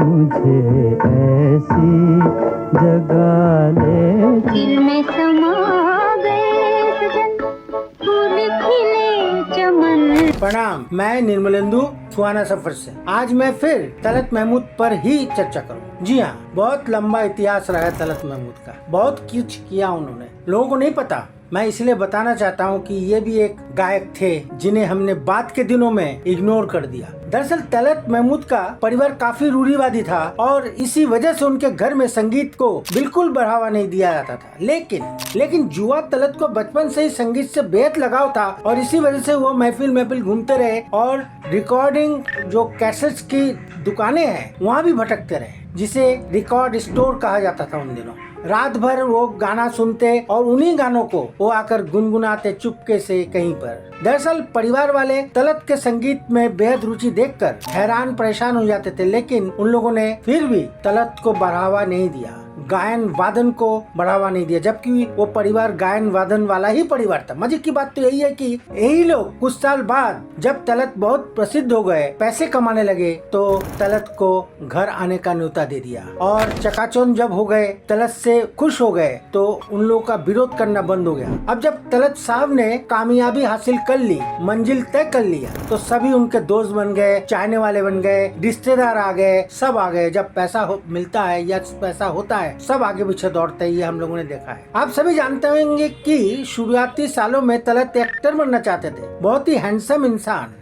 मुझे ऐसी जगा ले दिल में समा गए सजन, फूल खिले चमन। प्रणाम, मैं निर्मलेंदु सुहाना सफर से। आज मैं फिर तलत महमूद पर ही चर्चा करूँ। जी हाँ, बहुत लंबा इतिहास रहा है तलत महमूद का। बहुत कुछ किया उन्होंने, लोगों को नहीं पता। मैं इसलिए बताना चाहता हूँ कि ये भी एक गायक थे जिन्हें हमने बाद के दिनों में इग्नोर कर दिया। दरअसल तलत महमूद का परिवार काफी रूढ़िवादी था और इसी वजह से उनके घर में संगीत को बिल्कुल बढ़ावा नहीं दिया जाता था। लेकिन जुआ तलत को बचपन से ही संगीत से बेहद लगाव था और इसी वजह से वो महफिल घूमते रहे और रिकॉर्डिंग जो कैसेट्स की दुकानें हैं वहाँ भी भटकते रहे, जिसे रिकॉर्ड स्टोर कहा जाता था उन दिनों। रात भर वो गाना सुनते और उन्हीं गानों को वो आकर गुनगुनाते चुपके से कहीं पर। दरअसल परिवार वाले तलत के संगीत में बेहद रुचि देखकर हैरान परेशान हो जाते थे, लेकिन उन लोगों ने फिर भी तलत को बढ़ावा नहीं दिया, गायन वादन को बढ़ावा नहीं दिया, जबकि वो परिवार गायन वादन वाला ही परिवार था। मजे की बात तो यही है कि यही लोग कुछ साल बाद जब तलत बहुत प्रसिद्ध हो गए, पैसे कमाने लगे, तो तलत को घर आने का न्योता दे दिया और चकाचौंध जब हो गए, तलत से खुश हो गए, तो उन लोगों का विरोध करना बंद हो गया। अब जब तलत साहब ने कामयाबी हासिल कर ली, मंजिल तय कर लिया, तो सभी उनके दोस्त बन गए, चाहने वाले बन गए, रिश्तेदार आ गए, सब आ गए। जब पैसा मिलता है या पैसा होता है, सब आगे पीछे दौड़ते हैं, ये हम लोगों ने देखा है। आप सभी जानते होंगे कि शुरुआती सालों में तलत एक्टर बनना चाहते थे, बहुत ही हैंडसम इंसान।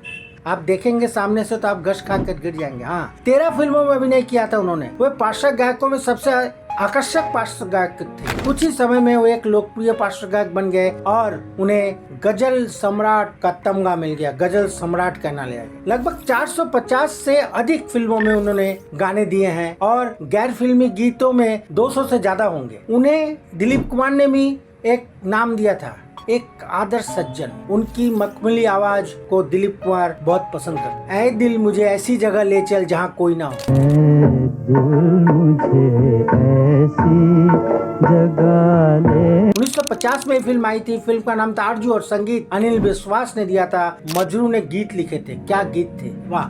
आप देखेंगे सामने से तो आप गश खा कर गिर जाएंगे। हाँ, 13 फिल्मों में अभिनय किया था उन्होंने। वे पार्श्व गायकों में सबसे आकर्षक पार्श्व गायक थे। कुछ ही समय में वो एक लोकप्रिय पार्श्व गायक बन गए और उन्हें गजल सम्राट का तमगा मिल गया, गजल सम्राट कहना लिया गया। लगभग 450 से अधिक फिल्मों में उन्होंने गाने दिए हैं और गैर फिल्मी गीतों में 200 से ज्यादा होंगे। उन्हें दिलीप कुमार ने भी एक नाम दिया था, एक आदर्श सज्जन। उनकी मखमली आवाज को दिलीप कुमार बहुत पसंद करते। ऐ दिल मुझे ऐसी जगह ले चल जहाँ कोई ना हो। मुझे ऐसी जगा ले। 1950 में फिल्म आई थी। फिल्म का नाम था आरजू और संगीत अनिल विश्वास ने दिया था। मजरू ने गीत लिखे थे। क्या गीत थे, वाह!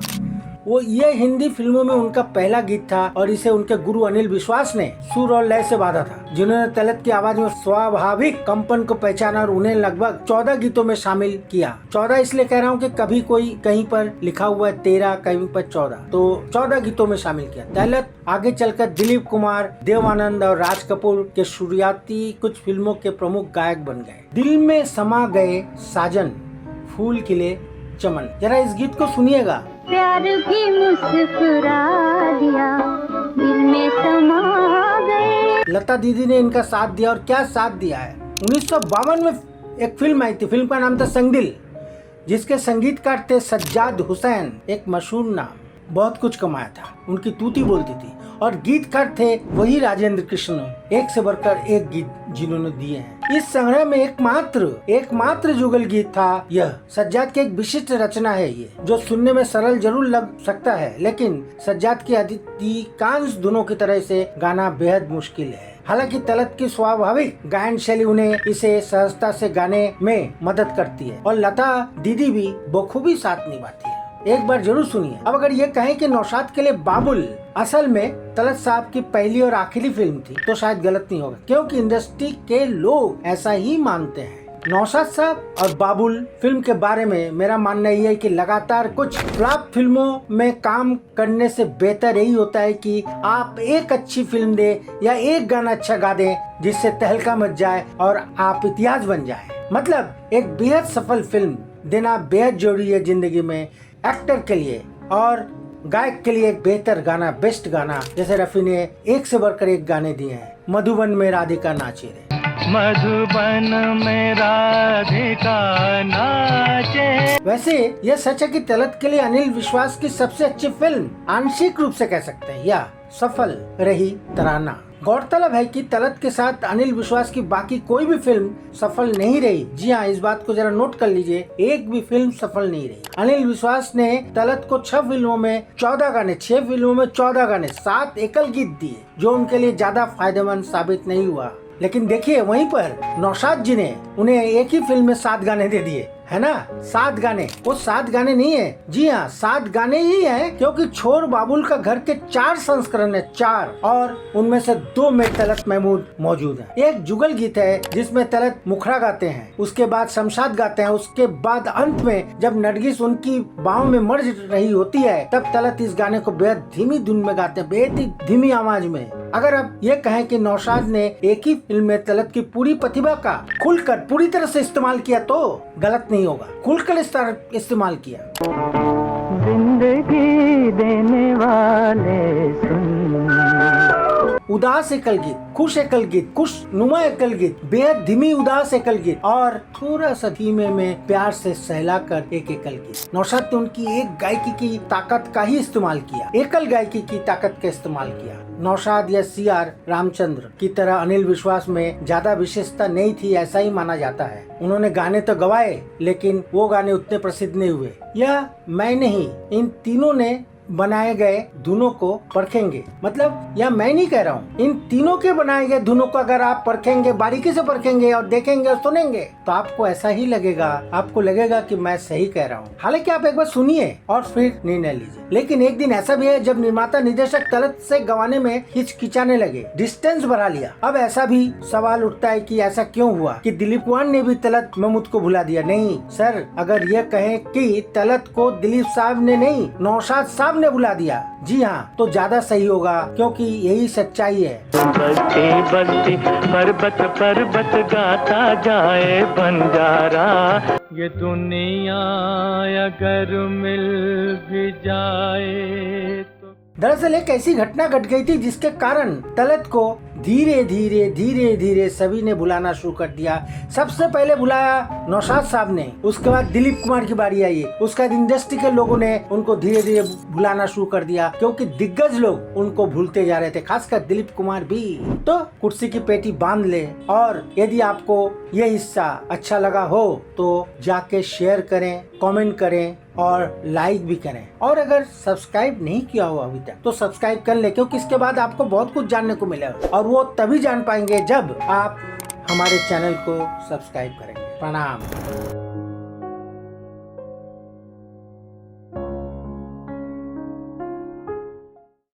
वो ये हिंदी फिल्मों में उनका पहला गीत था और इसे उनके गुरु अनिल विश्वास ने सुर और लय से बांधा था, जिन्होंने तलत की आवाज में स्वाभाविक कंपन को पहचाना और उन्हें लगभग 14 गीतों में शामिल किया। 14 इसलिए कह रहा हूँ कि कभी कोई कहीं पर लिखा हुआ है 13, कहीं पर 14, तो 14 गीतों में शामिल किया। तलत आगे चलकर दिलीप कुमार, देव आनंद और राज कपूर के शुरुआती कुछ फिल्मों के प्रमुख गायक बन गए। दिल में समा गए साजन, फूल खिले चमन, जरा इस गीत को सुनिएगा। प्यार भी मुस्कुरा दिया, दिल में समा गए। लता दीदी ने इनका साथ दिया और क्या साथ दिया है। 1952 में एक फिल्म आई थी। फिल्म का नाम था संगदिल, जिसके संगीतकार थे सज्जाद हुसैन, एक मशहूर नाम, बहुत कुछ कमाया था, उनकी तूती बोलती थी। और गीतकार थे वही राजेंद्र कृष्ण, एक से बढ़कर एक गीत जिन्होंने दिए हैं। इस संग्रह में एकमात्र जुगल गीत था यह। सज्जाद की एक विशिष्ट रचना है ये, जो सुनने में सरल जरूर लग सकता है, लेकिन सज्जाद की अधिकांश धुनों की तरह से गाना बेहद मुश्किल है। हालांकि तलत की स्वाभाविक गायन शैली उन्हें इसे सहजता से गाने में मदद करती है और लता दीदी भी बखूबी साथ निभाती है। एक बार जरूर सुनिए। अब अगर ये कहें कि नौशाद के लिए बाबुल असल में तलत साहब की पहली और आखिरी फिल्म थी, तो शायद गलत नहीं होगा, क्योंकि इंडस्ट्री के लोग ऐसा ही मानते हैं। नौशाद साहब और बाबुल फिल्म के बारे में मेरा मानना ये है कि लगातार कुछ फ्लॉप फिल्मों में काम करने से बेहतर यही होता है कि आप एक अच्छी फिल्म दे या एक गाना अच्छा गा दें, जिससे तहलका मच जाए और आप इतिहास बन जाए। मतलब एक बेहद सफल फिल्म देना बेहद जरूरी है जिंदगी में, एक्टर के लिए और गायक के लिए। एक बेहतर गाना, बेस्ट गाना, जैसे रफी ने एक से बढ़कर एक गाने दिए हैं। मधुबन में राधिका नाचे रे, मधुबन में राधिका नाचे। वैसे यह सच है कि तलत के लिए अनिल विश्वास की सबसे अच्छी फिल्म आंशिक रूप से कह सकते हैं या सफल रही तराना। गौरतलब है कि तलत के साथ अनिल विश्वास की बाकी कोई भी फिल्म सफल नहीं रही। जी हाँ, इस बात को जरा नोट कर लीजिए, एक भी फिल्म सफल नहीं रही। अनिल विश्वास ने तलत को 6 फिल्मों में 14 गाने, 6 फिल्मों में 14 गाने, 7 एकल गीत दिए, जो उनके लिए ज्यादा फायदेमंद साबित नहीं हुआ। लेकिन देखिए, वहीं पर नौशाद जी ने उन्हें एक ही फिल्म में 7 गाने दे दिए। है ना, 7 गाने। वो 7 गाने नहीं है, जी हाँ 7 गाने ही हैं, क्योंकि छोर बाबुल का घर के 4 संस्करण है, 4, और उनमें से 2 में तलत महमूद मौजूद है। एक जुगल गीत है जिसमें तलत मुखड़ा गाते हैं, उसके बाद शमशाद गाते हैं, उसके बाद अंत में जब नरगिस उनकी बाहों में मर रही होती है तब तलत इस गाने को बेहद धीमी धुन में गाते हैं, बेहद ही धीमी आवाज में। अगर आप ये कहें कि नौशाद ने एक ही फिल्म में तलत की पूरी प्रतिभा का खुलकर पूरी तरह से इस्तेमाल किया तो गलत नहीं होगा, खुलकर इस्तेमाल किया। जिंदगी देने वाले सुन, उदास एकल गीत, खुश एकल गीत, खुश नुमा एकल गीत, बेहद धीमी उदास एकल गीत, और थोड़ा सा धीमे में प्यार से सहलाकर एक एकल गीत। नौशाद ने उनकी एक गायकी की ताकत का ही इस्तेमाल किया, एकल गायकी की ताकत का इस्तेमाल किया। नौशाद या CR रामचंद्र की तरह अनिल विश्वास में ज्यादा विशेषता नहीं थी, ऐसा ही माना जाता है। उन्होंने गाने तो गवाए लेकिन वो गाने उतने प्रसिद्ध नहीं हुए। यह मैं नहीं, इन तीनों ने बनाए गए धुनों को परखेंगे, मतलब या मैं नहीं कह रहा हूँ, इन तीनों के बनाए गए धुनों को अगर आप परखेंगे, बारीकी से परखेंगे और देखेंगे और सुनेंगे तो आपको ऐसा ही लगेगा, आपको लगेगा कि मैं सही कह रहा हूँ। हालांकि आप एक बार सुनिए और फिर निर्णय लीजिए। लेकिन एक दिन ऐसा भी है जब निर्माता निर्देशक तलत से गवाने में हिचकिचाने लगे, डिस्टेंस बढ़ा लिया। अब ऐसा भी सवाल उठता है कि ऐसा क्यों हुआ कि दिलीप कुमार ने भी तलत महमूद को भुला दिया। नहीं सर, अगर ये कहें कि तलत को दिलीप साहब ने नहीं नौशाद साहब ने बुला दिया, जी हाँ, तो ज्यादा सही होगा, क्योंकि यही सच्चाई है। बस्ती बस्ती पर्वत पर्वत गाता जाए बंजारा, ये दुनिया अगर मिल भी जाए तो। दरअसल एक ऐसी घटना घट गई थी जिसके कारण तलत को धीरे धीरे सभी ने बुलाना शुरू कर दिया। सबसे पहले बुलाया नौशाद साहब ने, उसके बाद दिलीप कुमार की बारी आई, उसके बाद इंडस्ट्री के लोगों ने उनको धीरे धीरे बुलाना शुरू कर दिया, क्योंकि दिग्गज लोग उनको भूलते जा रहे थे, खासकर दिलीप कुमार भी। तो कुर्सी की पेटी बांध ले, और यदि आपको ये हिस्सा अच्छा लगा हो तो जाके शेयर करें, कमेंट करें और लाइक भी करें, और अगर सब्सक्राइब नहीं किया हो अभी तक तो सब्सक्राइब कर ले, क्योंकि इसके बाद आपको बहुत कुछ जानने को मिलेगा, और वो तभी जान पाएंगे जब आप हमारे चैनल को सब्सक्राइब करेंगे। प्रणाम।